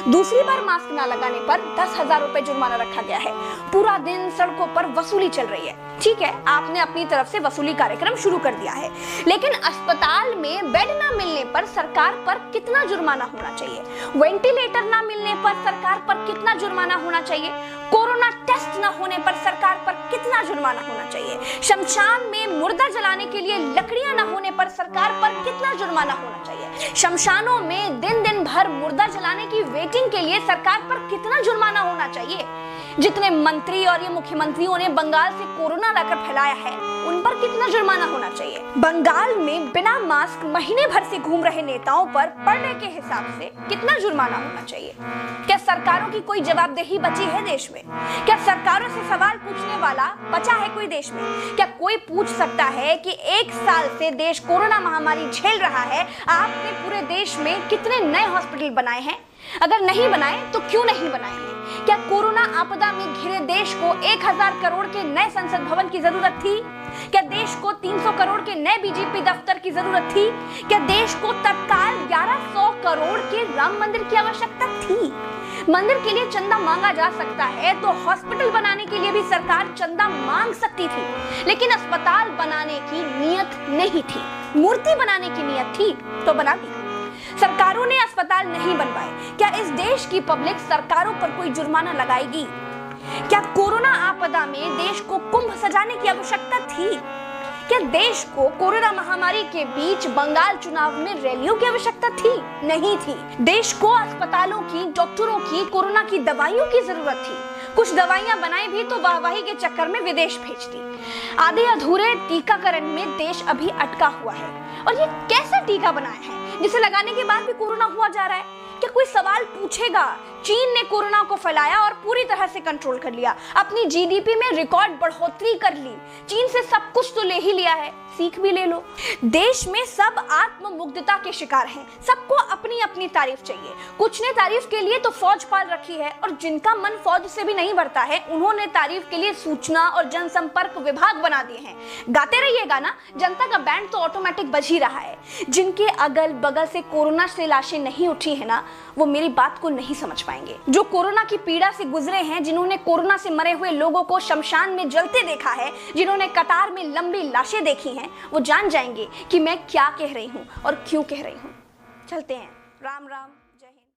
दूसरी बार मास्क न लगाने पर 10,000 रुपए जुर्माना रखा गया है। पूरा दिन सड़कों पर वसूली चल रही है। ठीक है, आपने अपनी तरफ से वसूली कार्यक्रम शुरू कर दिया है, लेकिन अस्पताल में बेड न मिलने पर सरकार पर कितना जुर्माना होना चाहिए? वेंटिलेटर न मिलने पर सरकार पर कितना जुर्माना होना चाहिए? कोरोना टेस्ट न होने पर सरकार पर कितना जुर्माना होना चाहिए? शमशान में मुर्दा जलाने के लिए लकड़ियां न होने पर सरकार पर कितना जुर्माना होना चाहिए? शमशानों में दिन दिन भर मुर्दा जलाने की वेटिंग के लिए सरकार पर कितना जुर्माना होना चाहिए? जितने मंत्री और ये मुख्यमंत्रियों ने बंगाल से कोरोना लाकर फैलाया है, उन पर कितना जुर्माना होना चाहिए? बंगाल में बिना मास्क महीने भर से घूम रहे नेताओं पर पर डे के हिसाब से कितना जुर्माना होना चाहिए? क्या सरकारों की कोई जवाबदेही बची है देश में? क्या सरकारों से सवाल पूछने वाला बचा है कोई देश में? क्या कोई पूछ सकता है कि 1 साल से देश कोरोना महामारी झेल रहा है, आपने पूरे देश में कितने नए हॉस्पिटल बनाए हैं? अगर नहीं बनाए तो क्यों नहीं बनाए हैं? क्या कोरोना आपदा में घिरे देश को 1,000 करोड़ के नए संसद भवन की जरूरत थी? क्या देश को 300 करोड़ के नए बीजेपी दफ्तर की जरूरत थी? क्या देश को तत्काल 1100 करोड़ के राम मंदिर की आवश्यकता थी? मंदिर के लिए चंदा मांगा जा सकता है तो हॉस्पिटल बनाने के लिए भी सरकार चंदा मांग सकती थी, लेकिन अस्पताल बनाने की नियत नहीं थी। मूर्ति बनाने की नियत थी तो बना दी। सरकारों ने अस्पताल नहीं बनवाए। क्या इस देश की पब्लिक सरकारों पर कोई जुर्माना लगाएगी? क्या कोरोना आपदा में देश को कुंभ सजाने की आवश्यकता थी? क्या देश को कोरोना महामारी के बीच बंगाल चुनाव में रैलियों की आवश्यकता थी? नहीं थी। देश को अस्पतालों की, डॉक्टरों की, कोरोना की दवाइयों की जरूरत थी। कुछ दवाइयां बनाई भी तो वाहवाही के चक्कर में विदेश भेज दी। आधे अधूरे टीकाकरण में देश अभी अटका हुआ है। और ये कैसा टीका बनाया है जिसे लगाने के बाद भी कोरोना हुआ जा रहा है? क्या कोई सवाल पूछेगा? चीन ने कोरोना को फैलाया और पूरी तरह से कंट्रोल कर लिया। अपनी जीडीपी में रिकॉर्ड बढ़ोतरी कर ली। चीन से सब कुछ तो ले ही लिया है, सीख भी ले लो। देश में सब आत्ममुग्धता के शिकार हैं। सबको अपनी अपनी तारीफ चाहिए। कुछ ने तारीफ के लिए तो फौज पाल रखी है, और जिनका मन फौज से भी नहीं भरता है, उन्होंने तारीफ के लिए सूचना और जनसंपर्क विभाग बना दिए हैं। गाते रहिएगा ना, जनता का बैंड तो ऑटोमेटिक बज ही रहा है। जिनके अगल बगल से कोरोना से लाशें नहीं उठी है ना, वो मेरी बात को नहीं समझ पाएंगे। जो कोरोना की पीड़ा से गुजरे हैं, जिन्होंने कोरोना से मरे हुए लोगों को शमशान में जलते देखा है, जिन्होंने कतार में लंबी लाशें देखी हैं, वो जान जाएंगे कि मैं क्या कह रही हूँ और क्यों कह रही हूँ। चलते हैं। राम राम।